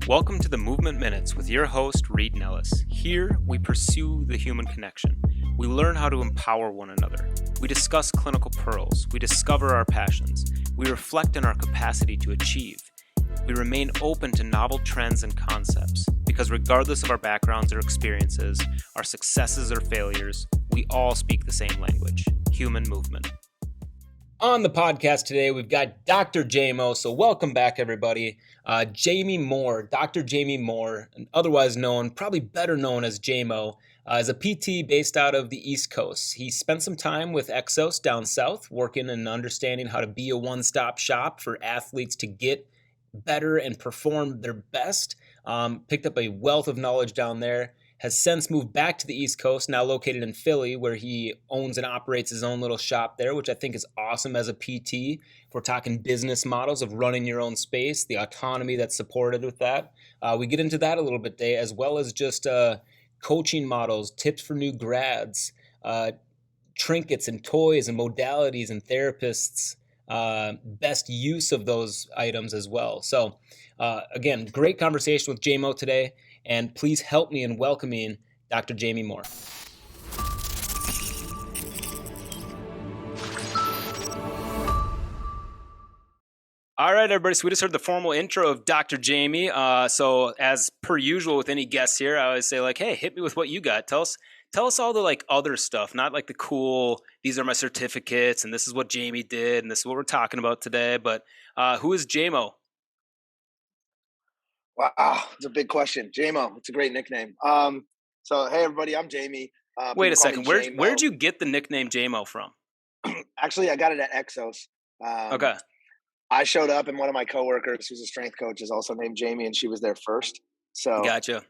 Welcome to the Movement Minutes with your host, Reed Nellis. Here, we pursue the human connection. We learn how to empower one another. We discuss clinical pearls. We discover our passions. We reflect on our capacity to achieve. We remain open to novel trends and concepts because regardless of our backgrounds or experiences, our successes or failures, we all speak the same language, human movement. On the podcast today, we've got Dr. Jaime. So welcome back, everybody. Jaime Moore, Dr. Jaime Moore, otherwise known, probably better known as JMO, is a PT based out of the East Coast. He spent some time with EXOS down south, working and understanding how to be a one-stop shop for athletes to get better and perform their best. Picked up a wealth of knowledge down there. Has since moved back to the East Coast, now located in Philly, where he owns and operates his own little shop there, which I think is awesome as a PT. If we're talking business models of running your own space, the autonomy that's supported with that. We get into that a little bit today, as well as just coaching models, tips for new grads, trinkets and toys and modalities and therapists, best use of those items as well. So again, great conversation with JMO today. And please help me in welcoming Dr. Jaime Moore. All right, everybody. So we just heard the formal intro of Dr. Jaime. So as per usual with any guests here, I always say like, hey, hit me with what you got. Tell us all the like other stuff, not like the cool, these are my certificates and this is what Jaime did and this is what we're talking about today. But who is JMO? Wow, it's a big question. JMO, it's a great nickname. So hey everybody, I'm Jaime. Wait a second, where'd you get the nickname JMO from? Actually, I got it at EXOS. Okay. I showed up and one of my coworkers, who's a strength coach, is also named Jamie, and she was there first. So gotcha.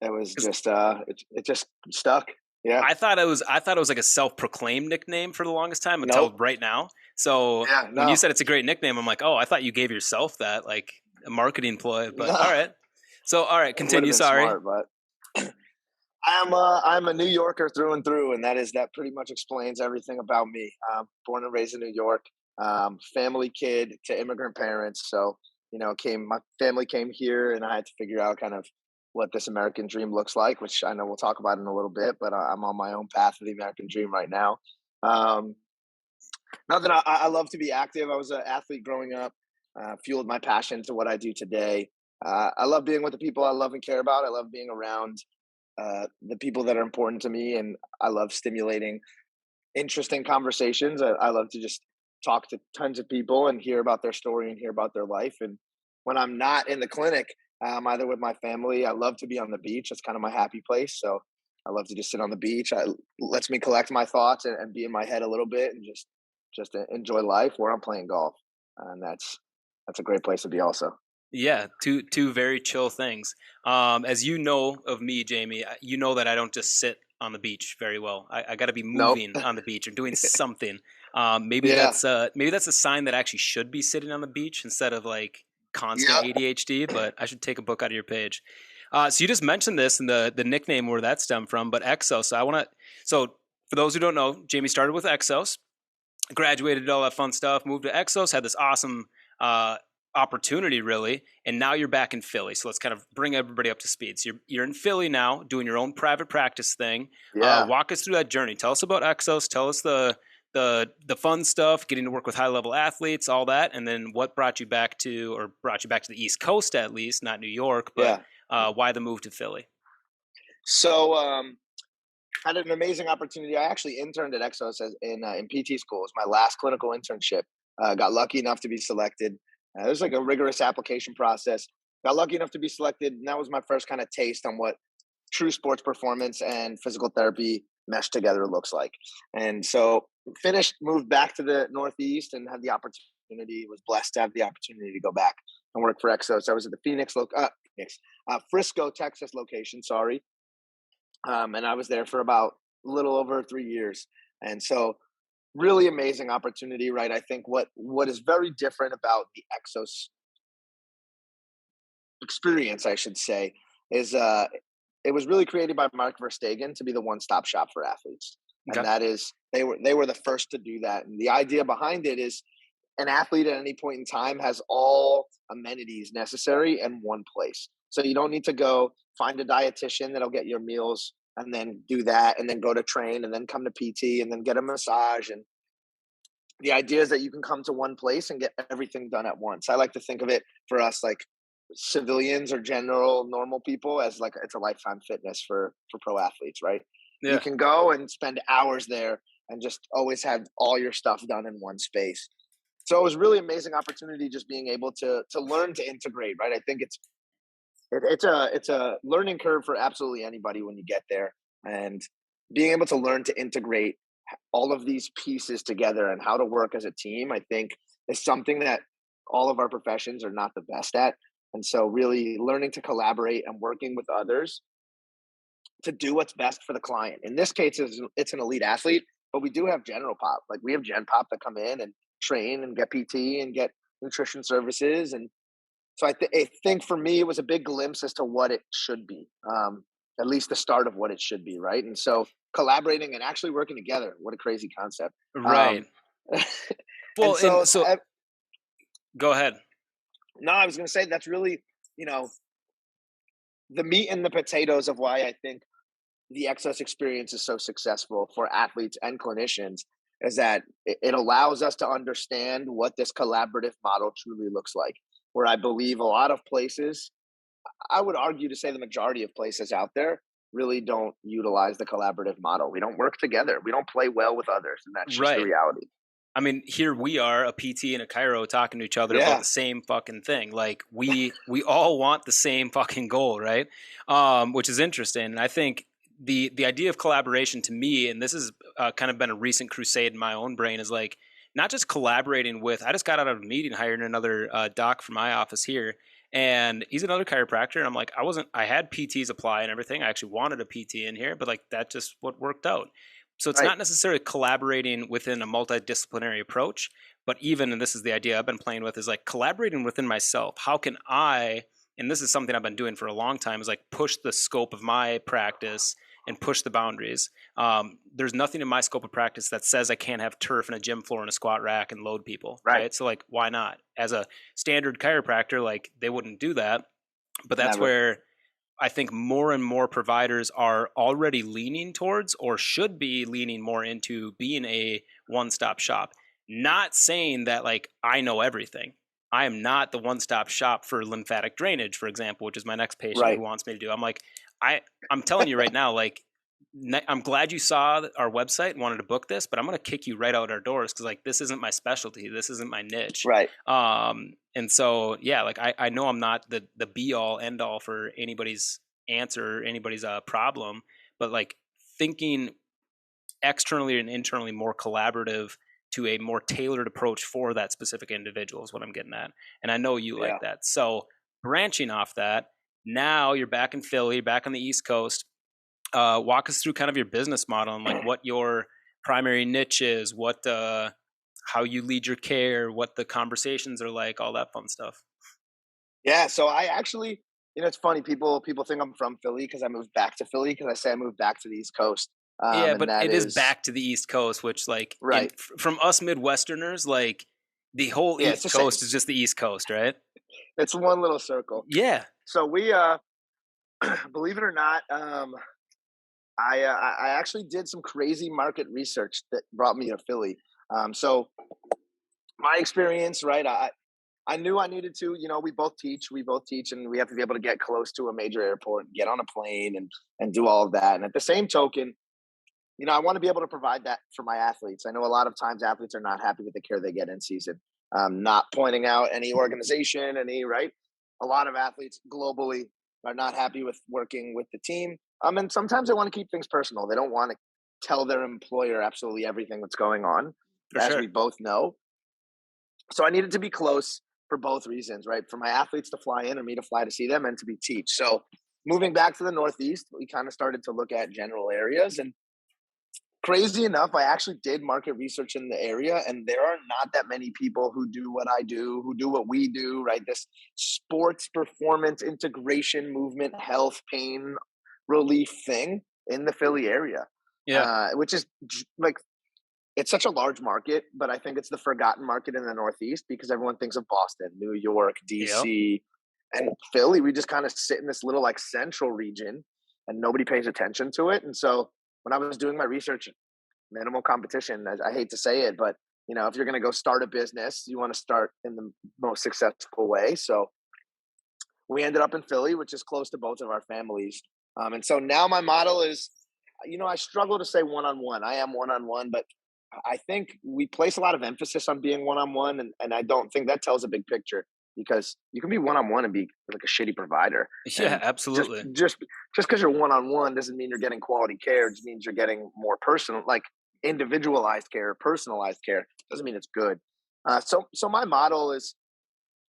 It was just it just stuck. Yeah. I thought it was like a self-proclaimed nickname for the longest time until right now. So when you said it's a great nickname, I'm like, oh, I thought you gave yourself that, like a marketing ploy, but all right. So, all right, continue. Sorry. Smart, but I'm a New Yorker through and through. And that pretty much explains everything about me. Born and raised in New York, family kid to immigrant parents. So, my family came here and I had to figure out kind of what this American dream looks like, which I know we'll talk about in a little bit, but I'm on my own path to the American dream right now. Not that I love to be active. I was an athlete growing up. Fueled my passion to what I do today. I love being with the people I love and care about. I love being around the people that are important to me, and I love stimulating interesting conversations. I love to just talk to tons of people and hear about their story and hear about their life. And when I'm not in the clinic, either with my family, I love to be on the beach. That's kind of my happy place. So I love to just sit on the beach. It lets me collect my thoughts and be in my head a little bit and just enjoy life, or I'm playing golf. And that's a great place to be also. Yeah, two very chill things. As you know of me, Jaime, you know that I don't just sit on the beach very well. I got to be moving on the beach or doing something. Maybe that's a sign that I actually should be sitting on the beach instead of like constant ADHD, but I should take a book out of your page. So you just mentioned this and the nickname where that stemmed from, but EXOS. So for those who don't know, Jaime started with EXOS, graduated, all that fun stuff, moved to EXOS, had this awesome opportunity really, and now you're back in Philly. So let's kind of bring everybody up to speed. So you're in Philly now doing your own private practice thing. Walk us through that journey. Tell us about EXOS. Tell us the fun stuff, getting to work with high level athletes, all that, and then what brought you back to the East Coast at least, not New York, but why the move to Philly? So had an amazing opportunity. I actually interned at EXOS in PT school. It was my last clinical internship. Got lucky enough to be selected. There's like a rigorous application process. Got lucky enough to be selected, and that was my first kind of taste on what true sports performance and physical therapy meshed together looks like. And so finished, moved back to the Northeast, and had the opportunity. Was blessed to have the opportunity to go back and work for EXOS. I was at the Frisco, Texas location. Sorry, and I was there for about a little over 3 years. And so really amazing opportunity, right? I think what is very different about the EXOS experience, I should say, is it was really created by Mark Verstegen to be the one-stop shop for athletes. And that is, they were the first to do that. And the idea behind it is an athlete at any point in time has all amenities necessary in one place. So you don't need to go find a dietitian that'll get your meals and then do that and then go to train and then come to PT and then get a massage. And the idea is that you can come to one place and get everything done at once. I like to think of it for us like civilians or general normal people as like it's a lifetime fitness for pro athletes, right? You Yeah. can go and spend hours there and just always have all your stuff done in one space. So it was really amazing opportunity just being able to learn to integrate, right? I think it's a learning curve for absolutely anybody when you get there, and being able to learn to integrate all of these pieces together and how to work as a team, I think is something that all of our professions are not the best at. And so really learning to collaborate and working with others to do what's best for the client. In this case, it's an elite athlete, but we do have general pop. Like we have gen pop that come in and train and get PT and get nutrition services. And so I think for me, it was a big glimpse as to what it should be, at least the start of what it should be, right? And so collaborating and actually working together, what a crazy concept. Right. And Well, so, and so go ahead. no, I was going to say that's really, you know, the meat and the potatoes of why I think the EXOS experience is so successful for athletes and clinicians is that it allows us to understand what this collaborative model truly looks like. Where I believe a lot of places, I would argue to say the majority of places out there really don't utilize the collaborative model. We don't work together. We don't play well with others. And that's just the Right. reality. I mean, here we are, a PT and a chiro, talking to each other about Yeah. the same fucking thing. Like we all want the same fucking goal, right? Which is interesting. And I think the idea of collaboration to me, and this has kind of been a recent crusade in my own brain, is like not just collaborating with. I just got out of a meeting, hired another doc from my office here, and he's another chiropractor. And I'm like, I had PTs apply and everything. I actually wanted a PT in here, but like that just what worked out. So it's Right. not necessarily collaborating within a multidisciplinary approach, but even, and this is the idea I've been playing with, is like collaborating within myself. How can I, and this is something I've been doing for a long time, is like push the scope of my practice and push the boundaries. There's nothing in my scope of practice that says I can't have turf and a gym floor and a squat rack and load people, right? So like, why not? As a standard chiropractor, like they wouldn't do that, but that's Never. where I think more and more providers are already leaning towards, or should be leaning more into, being a one-stop shop. Not saying that like I know everything. I am not the one-stop shop for lymphatic drainage, for example, which is my next patient who wants me to do. I'm like, I'm telling you right now, like, I'm glad you saw our website and wanted to book this, but I'm going to kick you right out our doors because like this isn't my specialty. This isn't my niche. Right. And so, yeah, like I know I'm not the be all end all for anybody's answer, anybody's problem, but like thinking externally and internally more collaborative to a more tailored approach for that specific individual is what I'm getting at. And I know you like that. So branching off that, now you're back in Philly, back on the East Coast. Walk us through kind of your business model and like what your primary niche is, what how you lead your care, what the conversations are like, all that fun stuff. Yeah. So I actually, it's funny. People think I'm from Philly because I moved back to Philly because I say I moved back to the East Coast. Yeah, but it is back to the East Coast, which like from us Midwesterners, like the whole East Coast is just the East Coast, right? It's one little circle. Yeah. So we, believe it or not, I actually did some crazy market research that brought me to Philly. So my experience, right? I knew I needed to, we both teach, and we have to be able to get close to a major airport, and get on a plane and do all of that. And at the same token, I want to be able to provide that for my athletes. I know a lot of times athletes are not happy with the care they get in season. Not pointing out any organization, right? A lot of athletes globally are not happy with working with the team. And sometimes they want to keep things personal. They don't want to tell their employer absolutely everything that's going on, as we both know. So I needed to be close for both reasons, right? For my athletes to fly in or me to fly to see them and to be teach. So moving back to the Northeast, we kind of started to look at general areas, and crazy enough, I actually did market research in the area, and there are not that many people who do what I do, who do what we do, right? This sports performance integration movement, health, pain relief thing in the Philly area. Yeah. Which is like, it's such a large market, but I think it's the forgotten market in the Northeast because everyone thinks of Boston, New York, Yep. DC, and Philly. We just kind of sit in this little like central region and nobody pays attention to it. And so when I was doing my research, minimal competition, I hate to say it, but if you're going to go start a business, you want to start in the most successful way. So we ended up in Philly, which is close to both of our families. And so now my model is, I struggle to say one on one. I am one on one, but I think we place a lot of emphasis on being one on one, and I don't think that tells a big picture because you can be one on one and be like a shitty provider. Yeah, And just absolutely. just just because you're one on one doesn't mean you're getting quality care. It just means you're getting more personal, like individualized care, personalized care. Doesn't mean it's good. So my model is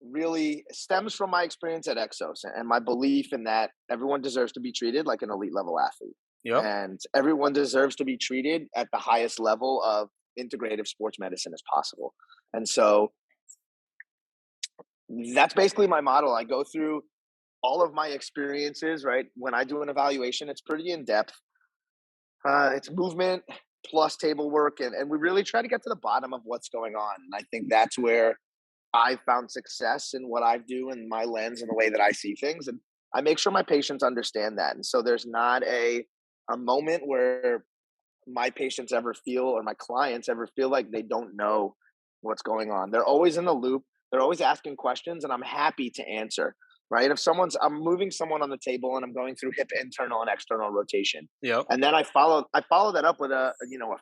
really stems from my experience at Exos and my belief in that everyone deserves to be treated like an elite level athlete. Yep. And everyone deserves to be treated at the highest level of integrative sports medicine as possible. And so that's basically my model. I go through all of my experiences, right? When I do an evaluation, it's pretty in depth. It's movement plus table work. And we really try to get to the bottom of what's going on. And I think that's where I found success in what I do and my lens and the way that I see things. And I make sure my patients understand that. And so there's not a moment where my patients ever feel or my clients ever feel like they don't know what's going on. They're always in the loop. They're always asking questions and I'm happy to answer. Right. If I'm moving someone on the table and I'm going through hip internal and external rotation. Yep. And then I follow that up with a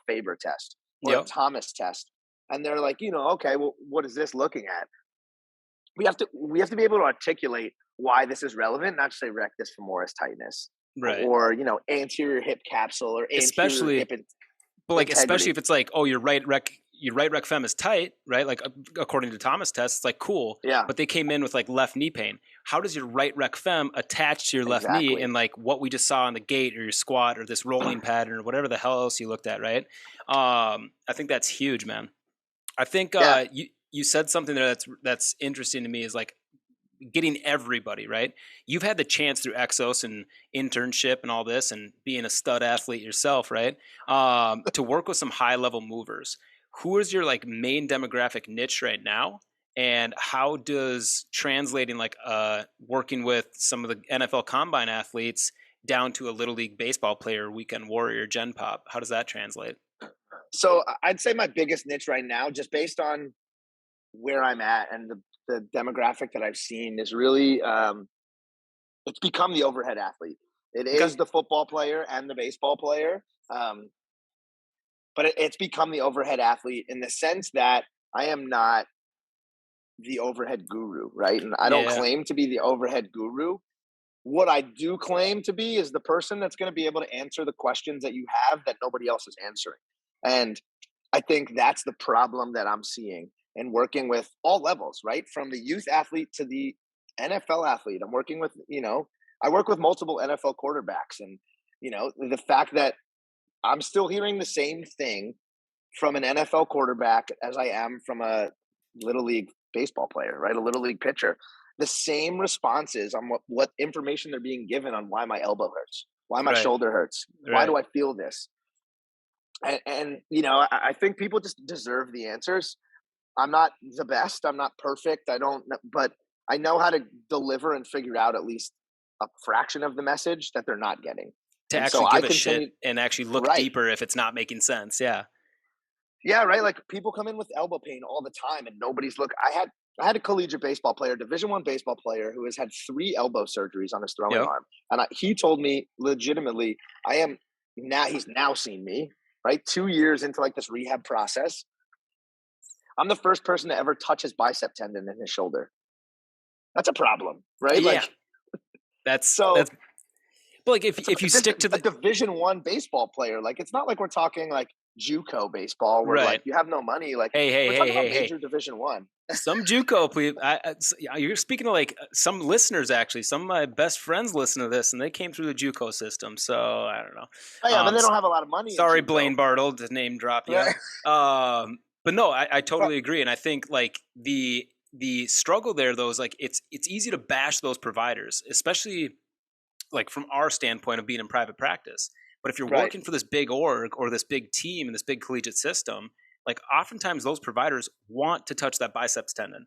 Faber test or a Yep. Thomas test. And they're like, okay, well, what is this looking at? We have to be able to articulate why this is relevant, not just say rectus femoris tightness Right. or anterior hip capsule or anterior Especially, hip but like, especially integrity. if it's like, oh, your right rec fem is tight, right? Like according to Thomas tests, it's like cool, Yeah, but they came in with like left knee pain. How does your right rec fem attach to your left knee exactly. and like what we just saw on the gait or your squat or this rolling pattern or whatever the hell else you looked at, right? I think that's huge, man. I think Yeah. you said something there that's interesting to me is like getting everybody right. You've had the chance through Exos and internship and all this, and being a stud athlete yourself, right? To work with some high level movers. Who is your like main demographic niche right now? And how does translating like working with some of the NFL combine athletes down to a little league baseball player, weekend warrior, gen pop? How does that translate? So I'd say my biggest niche right now, just based on where I'm at and the demographic that I've seen, is really it's become the overhead athlete. It Okay. is the football player and the baseball player, um, but it's become the overhead athlete in the sense that I am not the overhead guru, right? And I don't Yeah. claim to be the overhead guru. What I do claim to be is the person that's going to be able to answer the questions that you have that nobody else is answering. And I think that's the problem that I'm seeing and working with all levels, right? From the youth athlete to the NFL athlete. I work with multiple NFL quarterbacks. And, the fact that I'm still hearing the same thing from an NFL quarterback as I am from a little league baseball player, right? A little league pitcher. The same responses on what information they're being given on why my elbow hurts, why my Right. shoulder hurts, why Right. do I feel this? And I think people just deserve the answers. I'm not the best. I'm not perfect. I don't, but I know how to deliver and figure out at least a fraction of the message that they're not getting. To And so actually I give a shit continue, and actually look right. deeper if it's not making sense. Yeah. Yeah, right. Like people come in with elbow pain all the time, and nobody's look. I had a collegiate baseball player, Division I baseball player, who has had 3 elbow surgeries on his throwing Yep. arm, and he told me legitimately, I am now. He's now seen me, right? 2 years into like this rehab process. I'm the first person to ever touch his bicep tendon in his shoulder. That's a problem, right? Yeah. Like That's so. but like if you This stick to a the Division I baseball player. Like it's not like we're talking like JUCO baseball where like right. you have no money. Like Hey, hey, we're hey, talking about hey, hey. major Division I. Some JUCO, please. You're speaking to like some listeners. Actually, some of my best friends listen to this, and they came through the JUCO system. So I don't know. Oh yeah, but they don't have a lot of money in Sorry, JUCO. Blaine Bartle, to name drop you. Right. But no, I But totally agree, and I think like the struggle there though is like it's easy to bash those providers, especially like from our standpoint of being in private practice. But if you're Right. working for this big org or this big team and this big collegiate system, like oftentimes those providers want to touch that biceps tendon,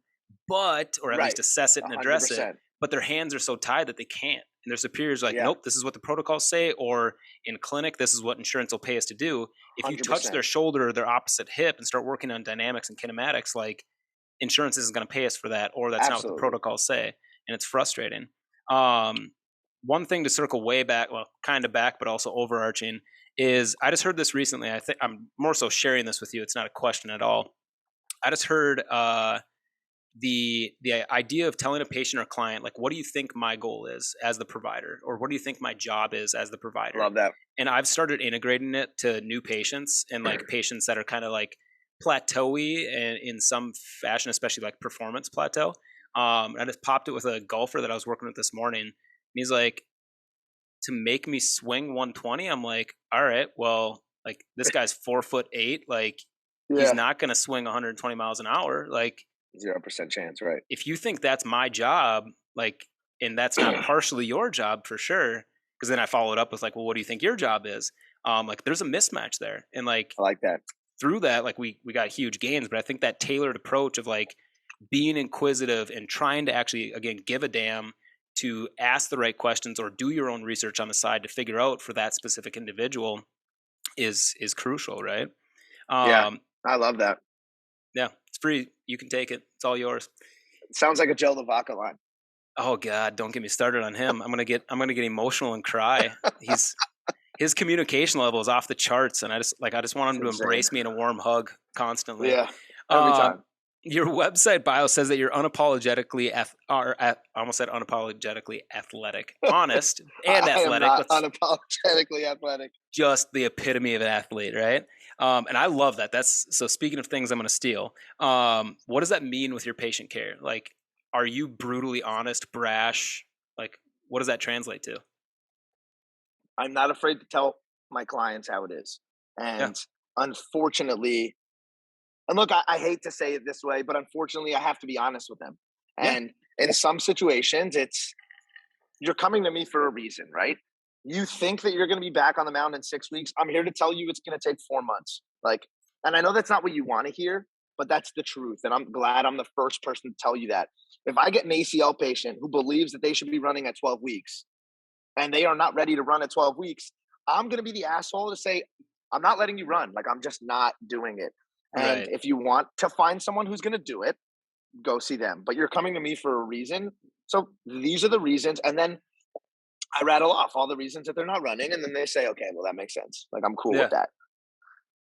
or at Right. least assess it and address it, 100%. but their hands are so tied that they can't. And their superiors are like, Yeah. nope, this is what the protocols say, or in clinic, this is what insurance will pay us to do. If you touch 100%. their shoulder or their opposite hip and start working on dynamics and kinematics, like insurance isn't going to pay us for that, or that's not what the Absolutely. protocols say. And it's frustrating. One thing to circle way back, well, kind of back, but also overarching, is I just heard this recently. I think I'm more so sharing this with you. It's not a question at all. I just heard the idea of telling a patient or client, like, what do you think my goal is as the provider, or what do you think my job is as the provider? Love that. And I've started integrating it to new patients and like patients that are kind of like plateauy and in some fashion, especially like performance plateau. I just popped it with a golfer that I was working with this morning. And he's like, to make me swing 120, I'm like, all right, well, like this guy's 4'8", like he's not going to swing 120 miles an hour. Like 0% chance, right? if you think that's my job, like, and that's not partially your job for sure, because then I followed up with like, well, what do you think your job is? Like there's a mismatch there. And like, I like that. Through that, like we got huge gains, but I think that tailored approach of like being inquisitive and trying to actually, again, give a damn, to ask the right questions or do your own research on the side to figure out for that specific individual is crucial, right? Yeah, I love that. Yeah, it's free. You can take it. It's all yours. It sounds like a Joe Lavaca line. Oh God, don't get me started on him. I'm gonna get emotional and cry. His communication level is off the charts, and I just want him to embrace me in a warm hug constantly. Yeah, every time. Your website bio says that you're unapologetically I almost said unapologetically athletic, honest and athletic. I am not unapologetically athletic. Just the epitome of an athlete, right? And I love that. So speaking of things I'm going to steal, what does that mean with your patient care? Like, are you brutally honest, brash? Like, what does that translate to? I'm not afraid to tell my clients how it is. And unfortunately, and look, I hate to say it this way, but unfortunately, I have to be honest with them. And in some situations, you're coming to me for a reason, right? You think that you're going to be back on the mound in 6 weeks. I'm here to tell you it's going to take 4 months. Like, and I know that's not what you want to hear, but that's the truth. And I'm glad I'm the first person to tell you that. If I get an ACL patient who believes that they should be running at 12 weeks and they are not ready to run at 12 weeks, I'm going to be the asshole to say, I'm not letting you run. Like, I'm just not doing it. And if you want to find someone who's going to do it, go see them. But you're coming to me for a reason. So these are the reasons. And then I rattle off all the reasons that they're not running. And then they say, okay, well, that makes sense. Like, I'm cool with that.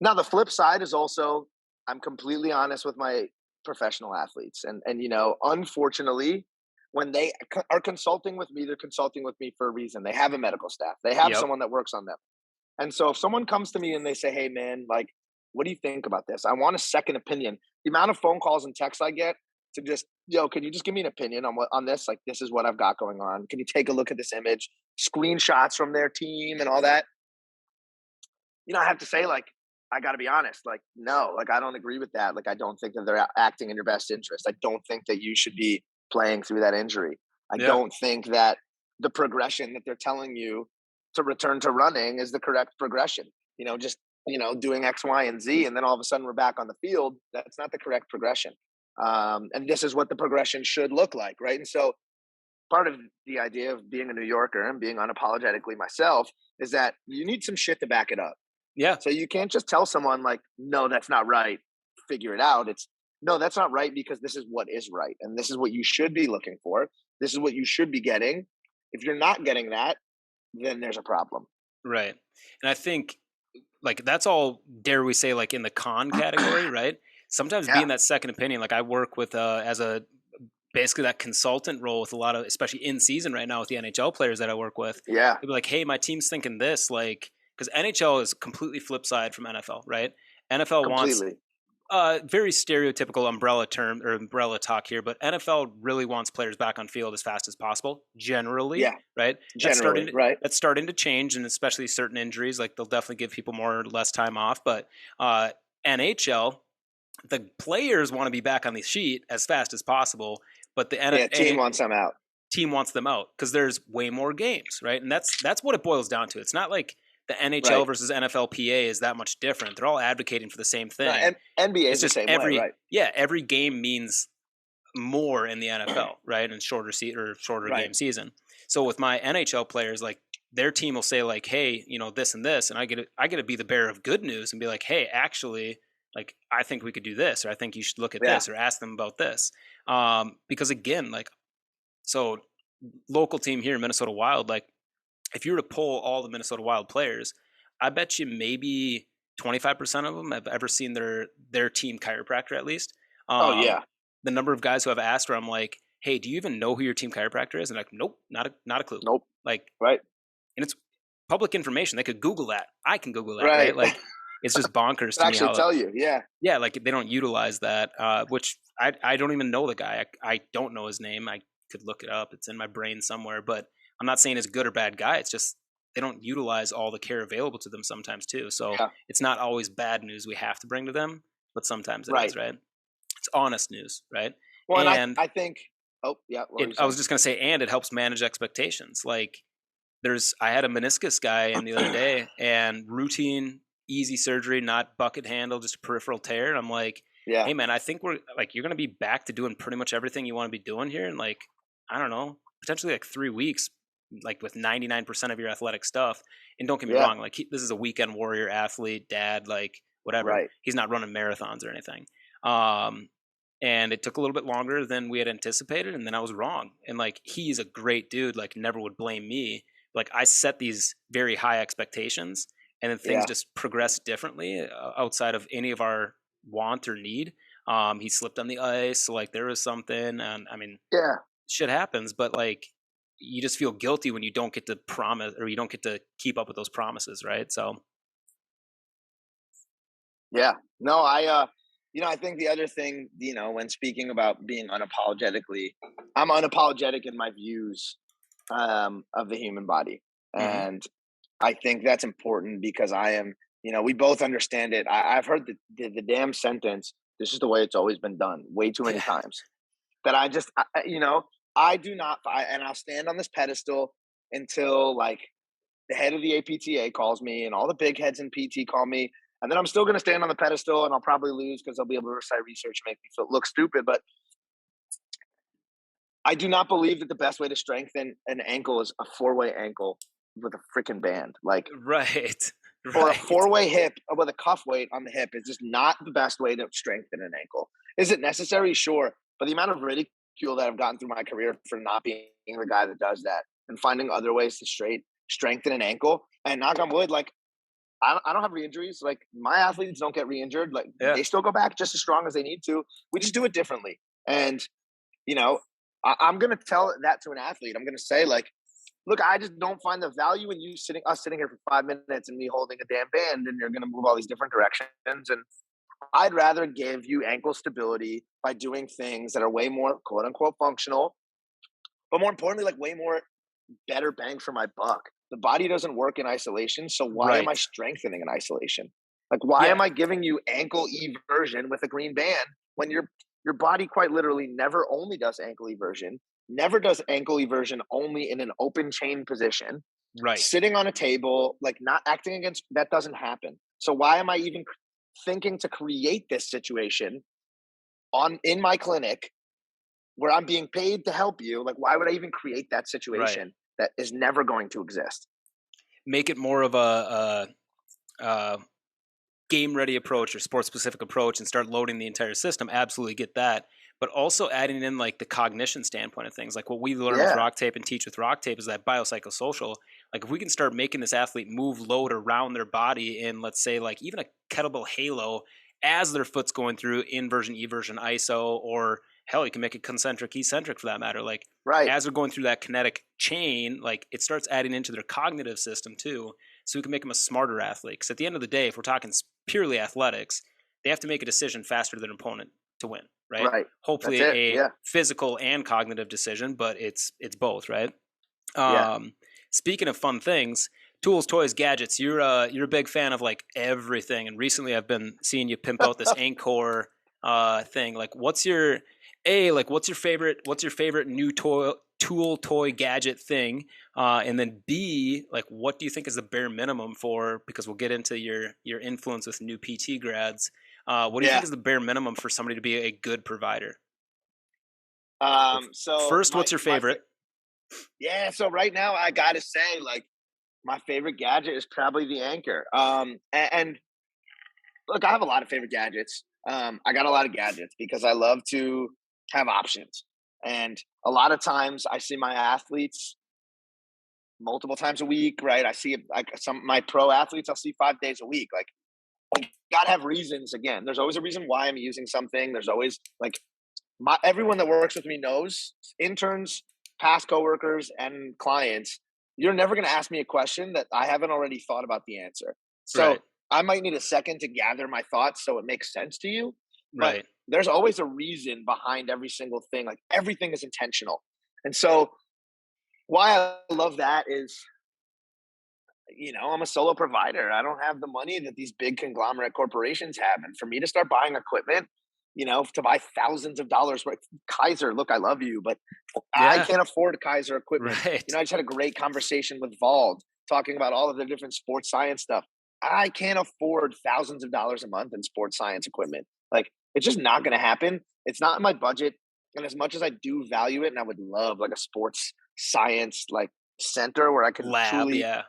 Now, the flip side is also, I'm completely honest with my professional athletes. And you know, unfortunately, when they are consulting with me, they're consulting with me for a reason. They have a medical staff. They have someone that works on them. And so if someone comes to me and they say, hey, man, like, what do you think about this? I want a second opinion. The amount of phone calls and texts I get to just, can you just give me an opinion on this? Like, this is what I've got going on. Can you take a look at this image, screenshots from their team and all that? You know, I have to say, like, I got to be honest, like, no, like, I don't agree with that. Like, I don't think that they're acting in your best interest. I don't think that you should be playing through that injury. I don't think that the progression that they're telling you to return to running is the correct progression. You know, just, doing X, Y, and Z, and then all of a sudden we're back on the field. That's not the correct progression. And this is what the progression should look like, right? And so part of the idea of being a New Yorker and being unapologetically myself is that you need some shit to back it up. Yeah. So you can't just tell someone like, no, that's not right, figure it out. It's, no, that's not right because this is what is right. And this is what you should be looking for. This is what you should be getting. If you're not getting that, then there's a problem. Right. And I think, like, that's all, dare we say, like in the con category, right? Sometimes being that second opinion, like I work with as a basically that consultant role with a lot of, especially in season right now with the NHL players that I work with. Yeah. They'll be like, hey, my team's thinking this, like, because NHL is completely flip side from NFL, right? NFL wants very stereotypical umbrella term or umbrella talk here, but NFL really wants players back on field as fast as possible, generally, right? Generally, That's starting to change, and especially certain injuries, like they'll definitely give people more or less time off. But NHL, the players want to be back on the sheet as fast as possible, but the NFL team wants them out. Team wants them out because there's way more games, right? And that's what it boils down to. It's not like the NHL versus NFLPA is that much different. They're all advocating for the same thing. No, NBA is just the same way, right? Yeah, every game means more in the NFL, right? And shorter game season. So with my NHL players, like their team will say like, hey, this and this, and I get to be the bearer of good news and be like, hey, actually, like I think we could do this, or I think you should look at this, or ask them about this. Because again, like, so local team here, Minnesota Wild, like if you were to poll all the Minnesota Wild players, I bet you maybe 25% of them have ever seen their team chiropractor at least. The number of guys who have asked where I'm like, hey, do you even know who your team chiropractor is? And like, nope, not a clue. Nope. Like, right. And it's public information. They could Google that. I can Google that, right? Like, it's just bonkers to me. Actually tell you, yeah. Yeah, like they don't utilize that, which I don't even know the guy. I don't know his name. I could look it up. It's in my brain somewhere, but I'm not saying he's a good or bad guy. It's just they don't utilize all the care available to them sometimes too. So it's not always bad news we have to bring to them, but sometimes it is, right? It's honest news, right? Well, and I think, I was just going to say, and it helps manage expectations. Like I had a meniscus guy in the other day and routine, easy surgery, not bucket handle, just a peripheral tear. And I'm like, hey man, I think you're going to be back to doing pretty much everything you want to be doing here. And like, I don't know, potentially like 3 weeks, like with 99% of your athletic stuff. And don't get me wrong, like this is a weekend warrior athlete, dad, like whatever. Right. He's not running marathons or anything. And it took a little bit longer than we had anticipated. And then I was wrong. And like, he's a great dude, like never would blame me. Like I set these very high expectations and then things just progressed differently outside of any of our want or need. He slipped on the ice. So like there was something, and I mean, shit happens, but like, you just feel guilty when you don't get to promise or you don't get to keep up with those promises. Right. So. Yeah, no, I think the other thing, when speaking about being unapologetically, I'm unapologetic in my views of the human body. And I think that's important because I am, we both understand it. I've heard the damn sentence, this is the way it's always been done, way too many times, that I just, I do not, and I'll stand on this pedestal until like the head of the APTA calls me and all the big heads in PT call me. And then I'm still going to stand on the pedestal and I'll probably lose because I'll be able to recite research and make me look stupid. But I do not believe that the best way to strengthen an ankle is a 4-way ankle with a freaking band. Like, right. Or a 4-way hip with a cuff weight on the hip is just not the best way to strengthen an ankle. Is it necessary? Sure. But the amount of ridicule that I've gotten through my career for not being the guy that does that and finding other ways to strengthen an ankle, and knock on wood, like, I don't have re-injuries. Like my athletes don't get re-injured. Like they still go back just as strong as they need to. We just do it differently. And, I'm going to tell that to an athlete. I'm going to say like, look, I just don't find the value in us sitting here for 5 minutes and me holding a damn band and you're going to move all these different directions. And I'd rather give you ankle stability by doing things that are way more quote unquote functional, but more importantly, like way more better bang for my buck. The body doesn't work in isolation. So why am I strengthening in isolation? Like, why am I giving you ankle eversion with a green band when your body quite literally never only does ankle eversion, never does ankle eversion only in an open chain position, right? Sitting on a table, like not acting against, that doesn't happen. So why am I even thinking to create this situation in my clinic where I'm being paid to help you? Like, why would I even create that situation that is never going to exist? Make it more of a game ready approach or sports specific approach and start loading the entire system. Absolutely get that. But also adding in like the cognition standpoint of things, like what we learn with rock tape and teach with rock tape is that biopsychosocial. Like if we can start making this athlete move load around their body in, let's say, like even a kettlebell halo as their foot's going through inversion, eversion, iso, or hell, you can make it concentric, eccentric for that matter. Like as they're going through that kinetic chain, like it starts adding into their cognitive system too. So we can make them a smarter athlete. Because at the end of the day, if we're talking purely athletics, they have to make a decision faster than an opponent to win, right? Hopefully a physical and cognitive decision, but it's both, right? Speaking of fun things, tools, toys, gadgets, you're a big fan of like everything. And recently I've been seeing you pimp out this Anchor thing. Like what's your favorite new toy tool, toy, gadget thing, and then B, like what do you think is the bare minimum for? Because we'll get into your influence with new PT grads. What do you think Yeah. is the bare minimum for somebody to be a good provider? So First, what's your favorite? yeah. So right now, I gotta say, like, my favorite gadget is probably the anchor. And look, I have a lot of favorite gadgets. I got a lot of gadgets because I love to have options. And a lot of times I see my athletes multiple times a week, right? I see like some my pro athletes I'll see 5 days a week. Like, you gotta have reasons. Again, there's always a reason why I'm using something. There's always like my everyone that works with me knows, interns, past coworkers, and clients, you're never going to ask me a question that I haven't already thought about the answer. So Right, I might need a second to gather my thoughts so it makes sense to you. But right, there's always a reason behind every single thing. Like, everything is intentional. And so why I love that is, I'm a solo provider. I don't have the money that these big conglomerate corporations have. And for me to start buying equipment, to buy thousands of dollars worth, Kaiser, look, I love you, but I yeah, can't afford Kaiser equipment. right, I just had a great conversation with Vald talking about all of the different sports science stuff. I can't afford thousands of dollars a month in sports science equipment. Like, it's just not going to happen. It's not in my budget. And as much as I do value it, and I would love like a sports science like center where I can lab, truly, yeah,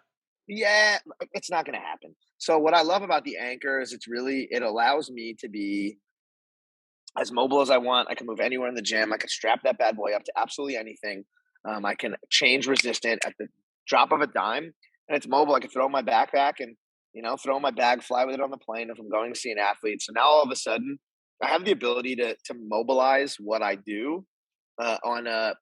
yeah, it's not going to happen. So what I love about the anchor is it allows me to be as mobile as I want. I can move anywhere in the gym. I can strap that bad boy up to absolutely anything. I can change resistant at the drop of a dime, and it's mobile. I can throw my backpack and throw my bag, fly with it on the plane if I'm going to see an athlete. So now all of a sudden, I have the ability to mobilize what I do on a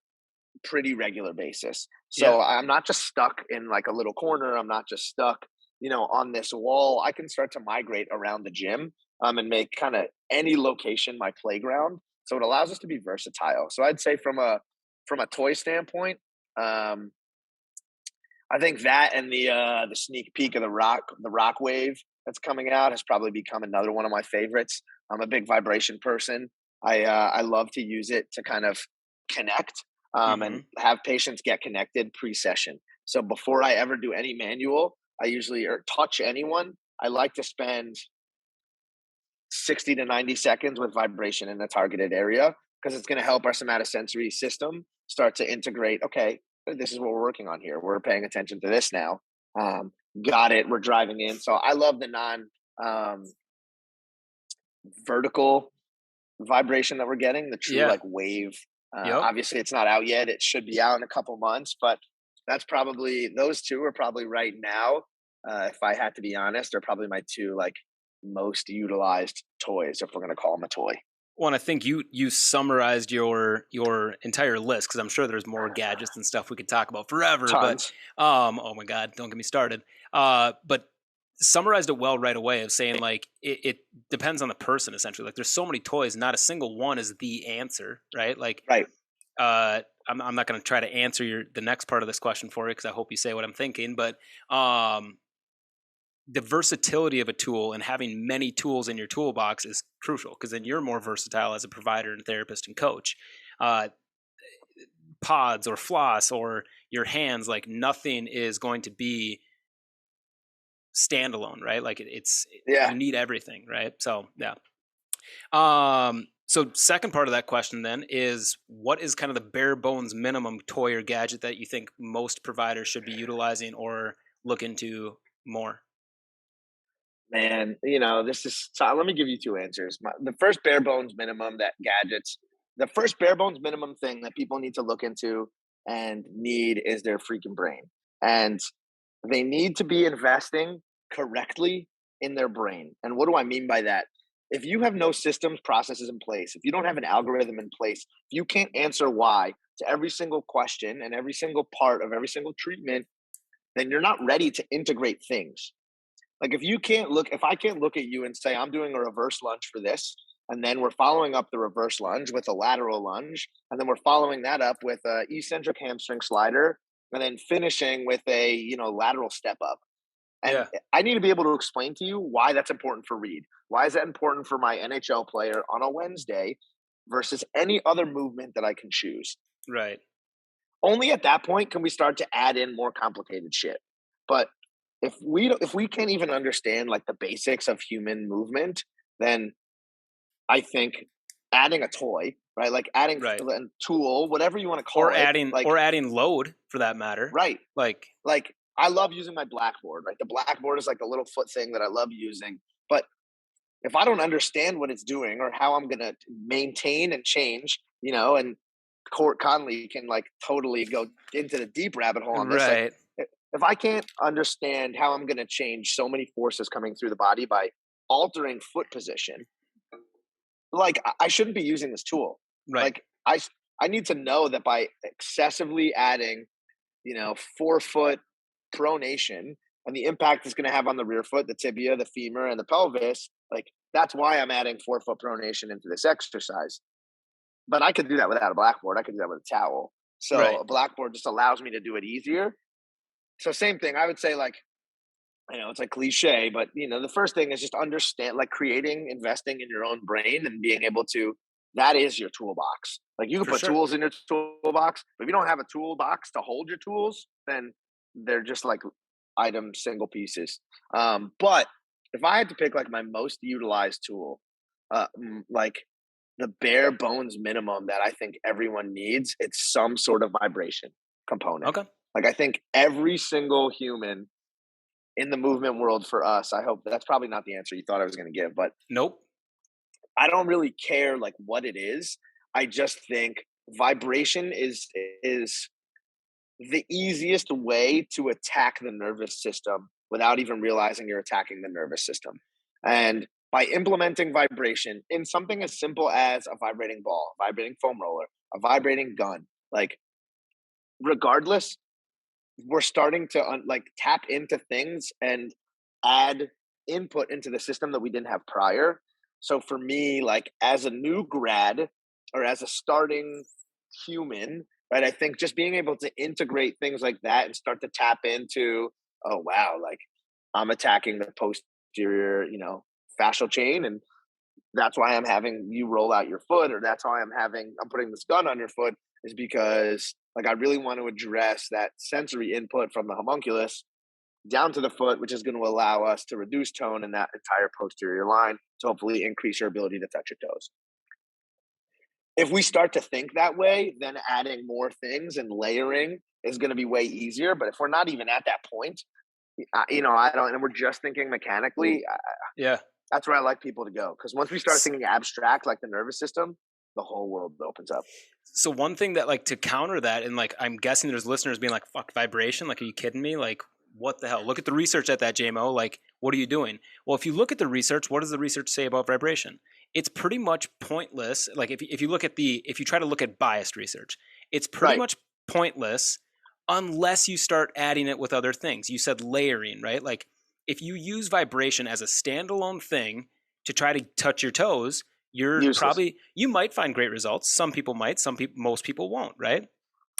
pretty regular basis. yeah. So I'm not just stuck in like a little corner. I'm not just stuck, on this wall. I can start to migrate around the gym and make kind of any location my playground. So it allows us to be versatile. So I'd say from a toy standpoint, um, I think that and the sneak peek of the rock wave that's coming out has probably become another one of my favorites. I'm a big vibration person. I love to use it to kind of connect and Hmm. have patients get connected pre-session. So before I ever do any manual, I usually or touch anyone. I like to spend 60 to 90 seconds with vibration in a targeted area because it's going to help our somatosensory system start to integrate. Okay, this is what we're working on here. We're paying attention to this now. Um, got it. We're driving in. So I love the non um, vertical vibration that we're getting, the true Yeah, like wave. yep. Obviously, it's not out yet. It should be out in a couple months, but those two are probably right now. If I had to be honest, are probably my two like most utilized toys, if we're going to call them a toy. Well, and I think you summarized your entire list because I'm sure there's more gadgets and stuff we could talk about forever. But Tons. oh my god, don't get me started. But summarized it well right away of saying like it depends on the person essentially. Like there's so many toys, not a single one is the answer, right? Like Right. I'm not going to try to answer the next part of this question for you because I hope you say what I'm thinking. But the versatility of a tool and having many tools in your toolbox is crucial because then you're more versatile as a provider and therapist and coach. Uh, Pods or floss or your hands, like nothing is going to be standalone, right? Like Yeah. you need everything, right? So yeah. So second part of that question then is what is kind of the bare bones minimum toy or gadget that you think most providers should be utilizing or look into more? Man, this is so let me give you two answers. The first bare bones minimum that gadgets, the first bare bones minimum thing that people need to look into and need is their freaking brain. And they need to be investing correctly in their brain. And what do I mean by that? If you have no systems, processes in place, if you don't have an algorithm in place, if you can't answer why to every single question and every single part of every single treatment, then you're not ready to integrate things. Like, if I can't look at you and say, I'm doing a reverse lunge for this, and then we're following up the reverse lunge with a lateral lunge, and then we're following that up with a eccentric hamstring slider, and then finishing with a, lateral step up. And Yeah, I need to be able to explain to you why that's important for Reed. Why is that important for my NHL player on a Wednesday versus any other movement that I can choose? right. only at that point can we start to add in more complicated shit. But if we can't even understand like the basics of human movement, then I think adding a toy, right? Like adding Right. a tool, whatever you want to call it, like or adding load for that matter. right. Like Like I love using my blackboard, right? The blackboard is like the little foot thing that I love using. But if I don't understand what it's doing or how I'm gonna maintain and change, and Court Conley can like totally go into the deep rabbit hole on this. Like right. if I can't understand how I'm gonna change so many forces coming through the body by altering foot position, like I shouldn't be using this tool. Right. Like I need to know that by excessively adding, 4 foot pronation and the impact it's going to have on the rear foot, the tibia, the femur, and the pelvis, like that's why I'm adding 4 foot pronation into this exercise. But I could do that without a blackboard. I could do that with a towel. So Right. a blackboard just allows me to do it easier. So same thing. I would say like, it's like cliche, but the first thing is just understand, like creating, investing in your own brain and being able to, that is your toolbox. Like you can For put sure. tools in your toolbox, but if you don't have a toolbox to hold your tools, then they're just like item single pieces. But if I had to pick like my most utilized tool, like the bare bones minimum that I think everyone needs, it's some sort of vibration component. Okay. Like I think every single human in the movement world, for us, I hope that's probably not the answer you thought I was going to give, but Nope. I don't really care like what it is. I just think vibration is the easiest way to attack the nervous system without even realizing you're attacking the nervous system. And by implementing vibration in something as simple as a vibrating ball, a vibrating foam roller, a vibrating gun, like regardless, we're starting to like tap into things and add input into the system that we didn't have prior. So for me, like as a new grad or as a starting human, right, I think just being able to integrate things like that and start to tap into, oh wow, like I'm attacking the posterior, fascial chain, and that's why I'm having you roll out your foot, or that's why I'm putting this gun on your foot, is because like I really want to address that sensory input from the homunculus down to the foot, which is going to allow us to reduce tone in that entire posterior line to hopefully increase your ability to touch your toes. If we start to think that way, then adding more things and layering is going to be way easier. But if we're not even at that point, I don't, and we're just thinking mechanically, Yeah. that's where I like people to go. Because once we start thinking abstract, like the nervous system, the whole world opens up. So one thing that like to counter that, and like I'm guessing there's listeners being like, "Fuck vibration!" Like, are you kidding me? Like, what the hell? Look at the research at that, JMO. Like, what are you doing? Well, if you look at the research, what does the research say about vibration? It's pretty much pointless. Like, if you look at if you try to look at biased research, it's pretty Right. much pointless unless you start adding it with other things. You said layering, right? Like, if you use vibration as a standalone thing to try to touch your toes, Useless. you might find great results. Some people might, most people won't, right?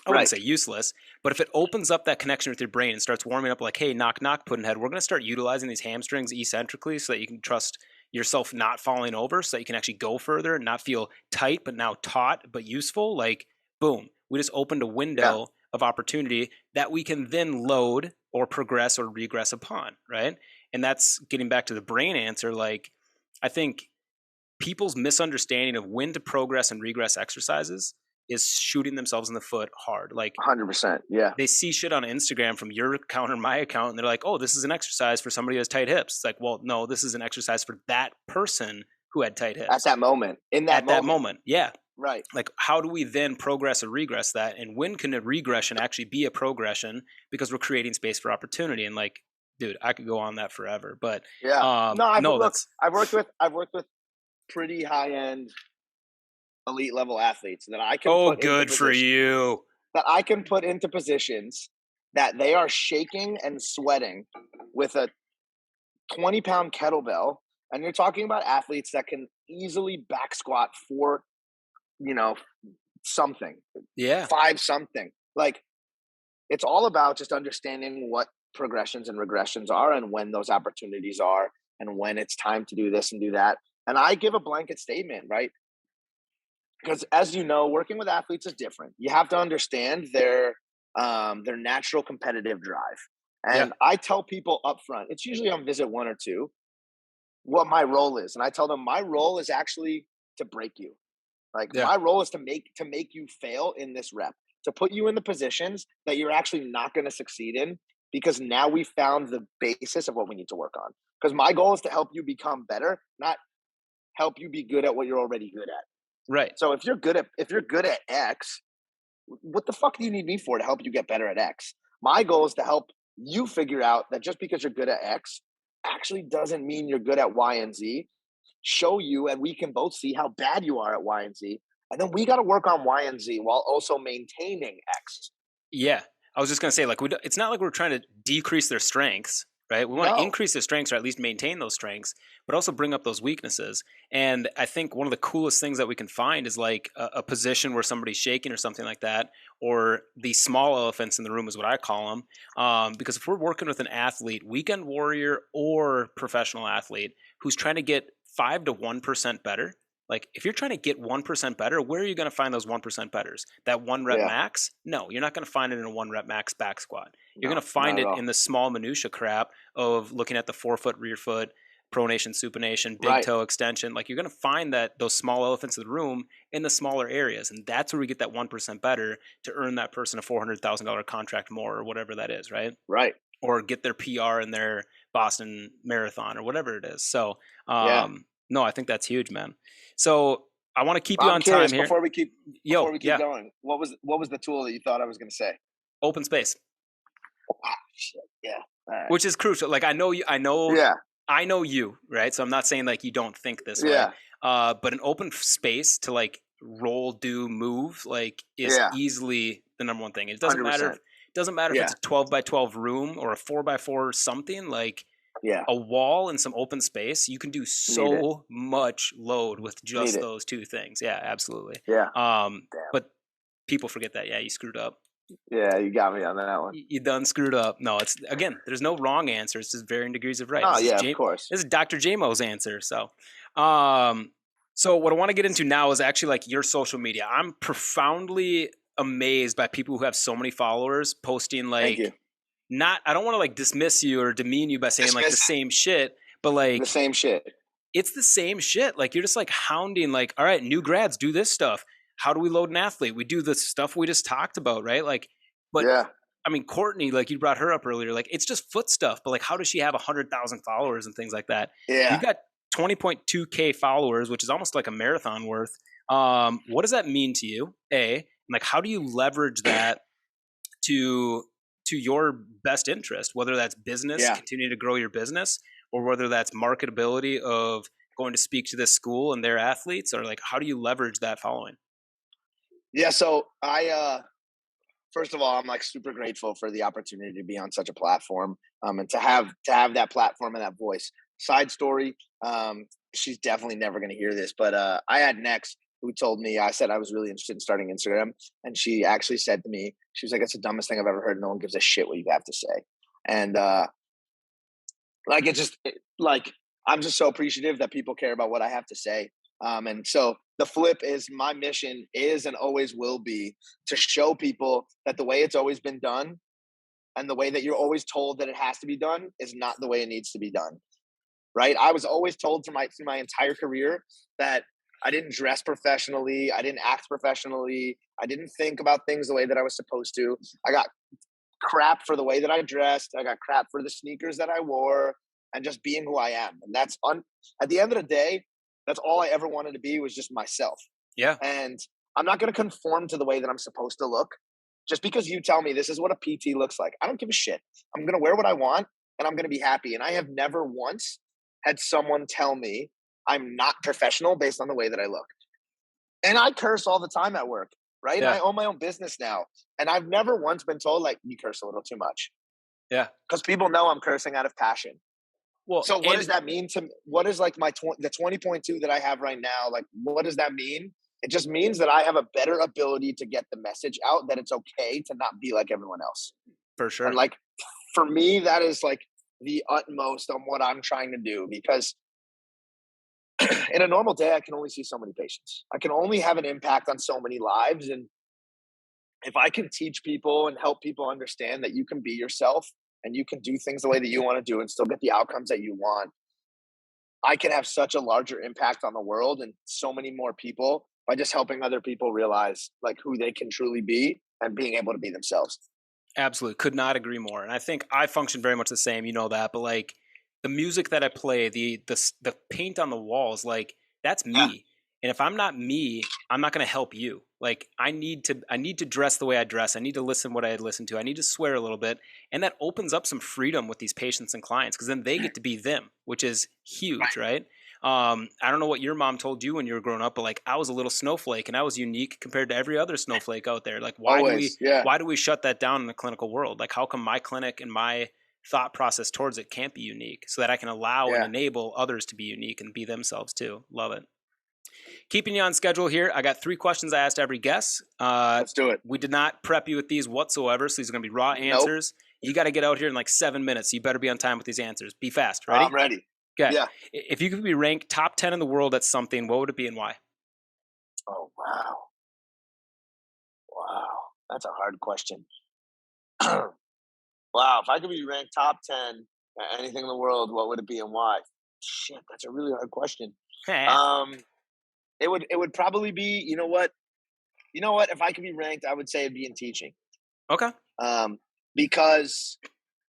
I wouldn't Right. say useless, but if it opens up that connection with your brain and starts warming up like, hey, knock, knock, pudding head, we're going to start utilizing these hamstrings eccentrically so that you can trust yourself not falling over, so that you can actually go further and not feel tight, but now taut, but useful. Like, boom, we just opened a window Yeah. of opportunity that we can then load or progress or regress upon, right? And that's getting back to the brain answer. Like, I think people's misunderstanding of when to progress and regress exercises is shooting themselves in the foot hard. Like 100%. Yeah. they see shit on Instagram from your account or my account, and they're like, "Oh, this is an exercise for somebody who has tight hips." It's like, well, no, this is an exercise for that person who had tight hips At that moment. In that at moment. that moment. Yeah. Right. Like, how do we then progress or regress that? And when can a regression actually be a progression? Because we're creating space for opportunity. And like, dude, I could go on that forever. But Yeah. no, Look, that's I've worked with pretty high end elite level athletes that I can put into good for positions you. that I can put into positions that they are shaking and sweating with a 20-pound kettlebell. And you're talking about athletes that can easily back squat for, something, Yeah. 5 something. Like it's all about just understanding what progressions and regressions are and when those opportunities are and when it's time to do this and do that. And I give a blanket statement, right? because as you know, working with athletes is different. You have to understand their natural competitive drive. Yeah. And I tell people up front, it's usually on visit one or two, what my role is. And I tell them my role is actually to break you. Like Yeah. my role is to make you fail in this rep, to put you in the positions that you're actually not going to succeed in, because now we found the basis of what we need to work on. Because my goal is to help you become better, not help you be good at what you're already good at. Right. So if you're good at X, what the fuck do you need me for to help you get better at X? My goal is to help you figure out that just because you're good at X actually doesn't mean you're good at Y and Z. Show you, and we can both see how bad you are at Y and Z. And then we got to work on Y and Z while also maintaining X. Yeah. I was just going to say, like, it's not like we're trying to decrease their strengths, right? We want to No. increase their strengths or at least maintain those strengths, but also bring up those weaknesses. And I think one of the coolest things that we can find is like a position where somebody's shaking or something like that, or the small elephants in the room is what I call them. Because if we're working with an athlete, weekend warrior or professional athlete, who's trying to get 5 to 1% better, like if you're trying to get 1% better, where are you going to find those 1% betters? That one rep Yeah. max? No, you're not going to find it in a one rep max back squat. You're No, going to find not at it all. in the small minutia crap of looking at the forefoot, rear foot, pronation, supination, big Right. toe extension. Like you're going to find that those small elephants in the room in the smaller areas. And that's where we get that 1% better to earn that person a $400,000 contract more or whatever that is, right? Right. Or get their PR in their Boston Marathon or whatever it is. So, Yeah. no, I think that's huge, man. So I want to keep you I'm on time curious here. before we keep Yo, yeah, going. What was the tool that you thought I was going to say? open space, Ah, shit. Yeah. All right. which is crucial. Like I know you, Yeah. I know you, right? So I'm not saying like you don't think this way. Yeah. But an open space to like roll, do, move, like is Yeah. easily the number one thing. It doesn't matter. 100%. It doesn't matter if Yeah. it's a 12 by 12 room or a 4 by 4 something like. Yeah. A wall and some open space, you can do Need it. so much load with Need just it. those two things. Yeah, absolutely. Yeah. Damn. But people forget that. Yeah, you screwed up. Yeah, you got me on that one. You done screwed up. No, it's again, there's no wrong answer. It's just varying degrees of right. Oh, yeah, of course. This is Dr. Jamo's answer. So so what I want to get into now is actually like your social media. I'm profoundly amazed by people who have so many followers posting Thank you. like I don't want to like dismiss you or demean you by saying like the same shit, but like The same shit. it's the same shit. Like you're just like hounding, like, all right, new grads do this stuff. How do we load an athlete? We do the stuff we just talked about, right? Like, but Yeah. I mean, Courtney, like you brought her up earlier, like it's just foot stuff, but like, how does she have 100,000 followers and things like that? Yeah. You got 20.2K followers, which is almost like a marathon worth. What does that mean to you? And like, how do you leverage that to your best interest, whether that's business, Yeah. continue to grow your business, or whether that's marketability of going to speak to this school and their athletes, or like, how do you leverage that following? Yeah. So first of all, I'm like super grateful for the opportunity to be on such a platform, and to have that platform and that voice. Side story, she's definitely never going to hear this, but I had Next who told me, I said I was really interested in starting Instagram, and she actually said to me, she was like, "It's the dumbest thing I've ever heard. No one gives a shit what you have to say." And like I'm just so appreciative that people care about what I have to say. And so the flip is, my mission is and always will be to show people that the way it's always been done and the way that you're always told that it has to be done is not the way it needs to be done. Right? I was always told through my entire career that I didn't dress professionally, I didn't act professionally, I didn't think about things the way that I was supposed to. I got crap for the way that I dressed, I got crap for the sneakers that I wore, and just being who I am. And that's at the end of the day, that's all I ever wanted to be, was just myself. Yeah. And I'm not going to conform to the way that I'm supposed to look. Just because you tell me this is what a PT looks like, I don't give a shit. I'm going to wear what I want, and I'm going to be happy. And I have never once had someone tell me I'm not professional based on the way that I look. And I curse all the time at work, right? Yeah. And I own my own business now. And I've never once been told, like, you curse a little too much. Yeah. Because people know I'm cursing out of passion. Well, so what does that mean to, what is like the 20.2 that I have right now? Like, what does that mean? It just means that I have a better ability to get the message out that it's okay to not be like everyone else. For sure. And like, for me, that is like the utmost on what I'm trying to do, because in a normal day, I can only see so many patients. I can only have an impact on so many lives. And if I can teach people and help people understand that you can be yourself and you can do things the way that you want to do and still get the outcomes that you want, I can have such a larger impact on the world and so many more people by just helping other people realize like who they can truly be and being able to be themselves. Absolutely. Could not agree more. And I think I function very much the same, you know that, but like the music that I play, the paint on the walls, like that's Yeah. me. And if I'm not me, I'm not going to help you. Like I need to dress the way I dress. I need to listen what I listen to. I need to swear a little bit. And that opens up some freedom with these patients and clients because then they get to be them, which is huge, right? I don't know what your mom told you when you were growing up, but like I was a little snowflake and I was unique compared to every other snowflake out there. Like Always. Yeah. why do we shut that down in the clinical world? Like how come my clinic and my thought process towards it can't be unique so that I can allow and Yeah. enable others to be unique and be themselves too? Love it. Keeping you on schedule here, I got 3 questions I asked every guest. Let's do it. We did not prep you with these whatsoever, so these are going to be raw Nope. answers. You got to get out here in like 7 minutes. So you better be on time with these answers. Be fast. I'm Ready? ready. Okay. Yeah. If you could be ranked top 10 in the world at something, what would it be and why? Oh, wow. Wow. That's a hard question. Wow. If I could be ranked top 10 at anything in the world, what would it be and why? Shit, that's a really hard question. Um, it would probably be, you know what? You know what? If I could be ranked, I would say it'd be in teaching. Okay. Because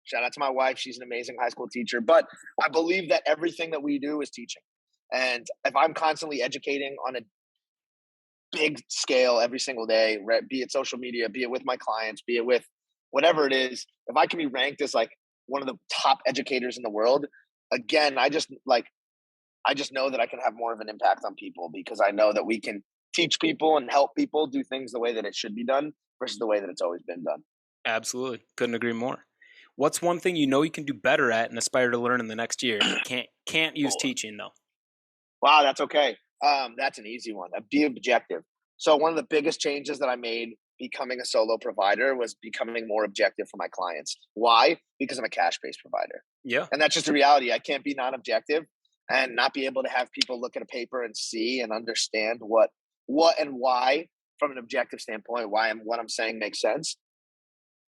shout out to my wife, she's an amazing high school teacher. But I believe that everything that we do is teaching. And if I'm constantly educating on a big scale every single day, right, be it social media, be it with my clients, be it with whatever it is, if I can be ranked as like one of the top educators in the world, again, I just know that I can have more of an impact on people because I know that we can teach people and help people do things the way that it should be done versus the way that it's always been done. Absolutely. Couldn't agree more. What's one thing you know you can do better at and aspire to learn in the next year? Can't use Oh, teaching though. wow, that's okay. That's an easy one. Be objective. So one of the biggest changes that I made becoming a solo provider was becoming more objective for my clients. Why? Because I'm a cash-based provider. Yeah. And that's just a reality. I can't be non-objective and not be able to have people look at a paper and see and understand what and why from an objective standpoint, why what I'm saying makes sense.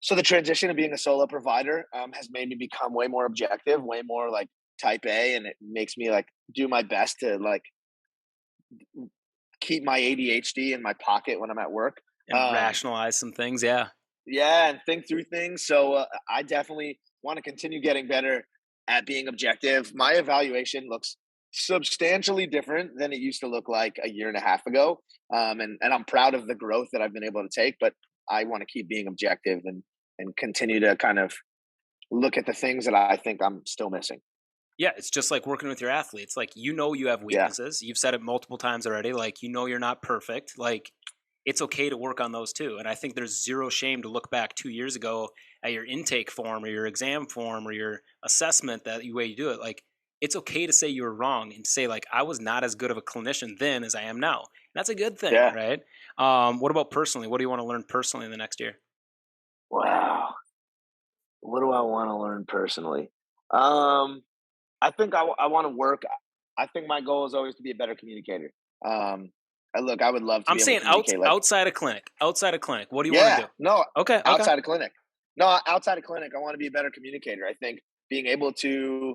So the transition of being a solo provider has made me become way more objective, way more like type A, and it makes me like do my best to like keep my ADHD in my pocket when I'm at work. And rationalize some things. Yeah. Yeah, and think through things. So I definitely want to continue getting better at being objective. My evaluation looks substantially different than it used to look like a year and a half ago, and I'm proud of the growth that I've been able to take. But I want to keep being objective and continue to kind of look at the things that I think I'm still missing. Yeah, it's just like working with your athletes. Like, you know, you have Yeah, weaknesses. You've said it multiple times already. Like, you know, you're not perfect. Like, it's okay to work on those too. And I think there's zero shame to look back 2 years ago at your intake form or your exam form or your assessment, that way you do it. Like, it's okay to say you were wrong and to say, like, I was not as good of a clinician then as I am now. And that's a good thing, yeah. right? What about personally? What do you want to learn personally in the next year? Wow. What do I want to learn personally? Um, I think I want to work. I think my goal is always to be a better communicator. I would love to I'm be able to saying communicate. Like, outside of clinic. Outside of clinic. What do you want to yeah, do? no, Okay. Okay. outside of clinic. No, outside of clinic, I want to be a better communicator. I think being able to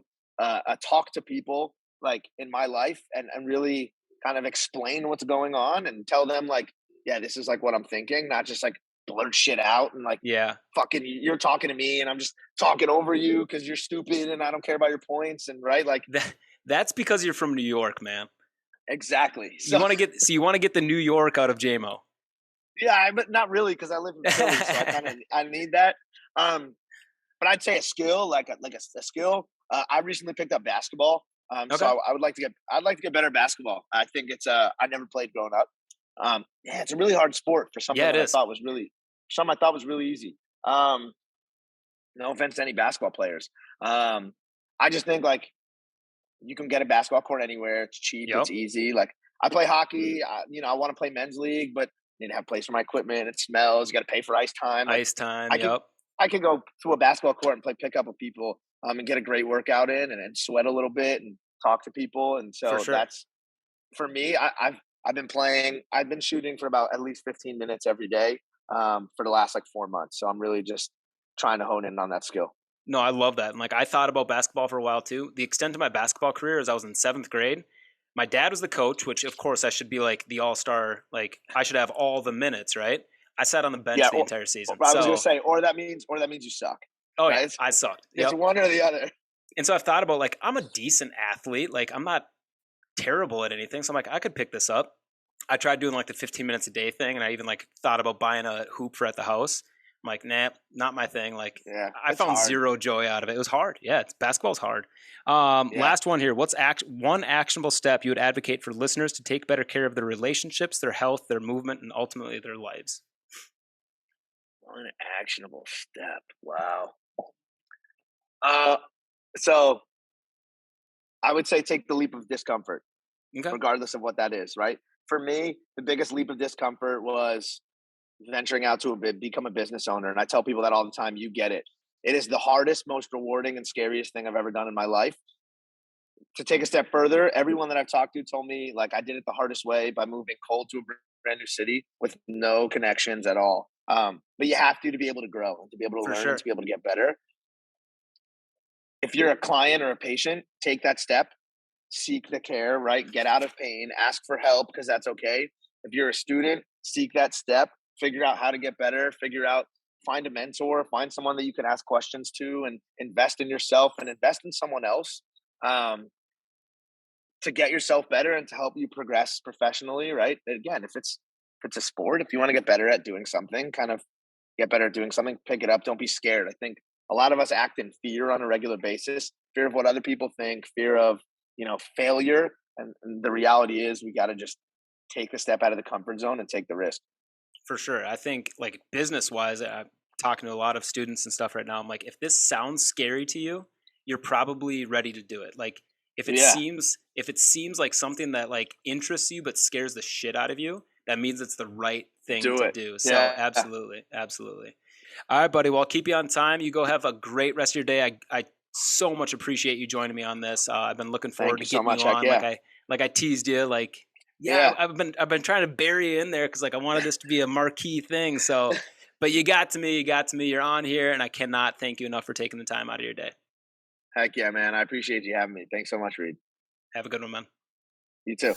talk to people like in my life and really kind of explain what's going on and tell them like, yeah, this is like what I'm thinking, not just like blurt shit out and like Yeah. fucking you're talking to me and I'm just talking over you because you're stupid and I don't care about your points and right like That's because you're from New York, man. exactly. You So want to get you want to get the New York out of JMO. yeah, but not really because I live in Philly, so I need that. Um, but I'd say a skill, like a skill. I recently picked up basketball, so Okay. I'd like to get better at basketball. I think I never played growing up. Yeah, it's a really hard sport for Yeah, something it that is. something I thought was really easy. Um, no offense to any basketball players. Um, I just think like you can get a basketball court anywhere. It's cheap. It's Yep. easy. Like I play hockey. I want to play men's league, but need to have a place for my equipment. It smells. You got to pay for ice time. Like Ice time. I can Yep. I can go to a basketball court and play pickup with people and get a great workout in and sweat a little bit and talk to people. And For so sure. for me, I've been playing. I've been shooting for about at least 15 minutes every day for the last like 4 months. So I'm really just trying to hone in on that skill. No, I love that. And like I thought about basketball for a while too. The extent of my basketball career is I was in 7th grade. My dad was the coach, which of course I should be like the all-star, like I should have all the minutes, right? I sat on the bench Yeah, the entire season. I was gonna So, say, or that means you suck, oh yeah, right? I sucked. It's Yep. one or the other. And so I've thought about like I'm a decent athlete. Like I'm not terrible at anything. So I'm like I could pick this up. I tried doing like the 15 minutes a day thing, and I even like thought about buying a hoop for at the house. I'm like, nah, not my thing. Like, Yeah, I it's found hard. zero joy out of it. It was hard. Yeah, basketball's hard. Yeah, Last one here. What's one actionable step you would advocate for listeners to take better care of their relationships, their health, their movement, and ultimately their lives? one actionable step. Wow. Uh, so I would say take the leap of discomfort, Okay. regardless of what that is. Right. For me, the biggest leap of discomfort was venturing out to become a business owner. And I tell people that all the time. You get it. It is the hardest, most rewarding, and scariest thing I've ever done in my life. To take a step further, everyone that I've talked to told me like I did it the hardest way by moving cold to a brand new city with no connections at all. But you have to be able to grow and to be able to For learn and to sure. be able to get better. If you're a client or a patient, take that step, seek the care, right? Get out of pain, ask for help because that's okay. If you're a student, seek that step, figure out how to get better, find a mentor, find someone that you can ask questions to, and invest in yourself and invest in someone else. Um, to get yourself better and to help you progress professionally, right? Again, if it's a sport, if you want to get better at doing something, kind of get better at doing something, pick it up. Don't be scared. I think a lot of us act in fear on a regular basis, fear of what other people think, fear of, failure. And the reality is we got to just take the step out of the comfort zone and take the risk. For sure. I think like business wise, I'm talking to a lot of students and stuff right now. I'm like, if this sounds scary to you, you're probably ready to do it. Like Yeah, if it seems like something that like interests you but scares the shit out of you, that means it's the right thing do to it. do. So Yeah. absolutely, absolutely. All right, buddy. Well, I'll keep you on time. You go have a great rest of your day. I so much appreciate you joining me on this. I've been looking Thank forward you to so getting you much. Heck on. yeah. Like I teased you. Like yeah, Yeah. I've been trying to bury you in there because like I wanted this to be a marquee thing. So, but you got to me. You got to me. You're on here, and I cannot thank you enough for taking the time out of your day. Heck yeah, man. I appreciate you having me. Thanks so much, Reed. Have a good one, man. You too.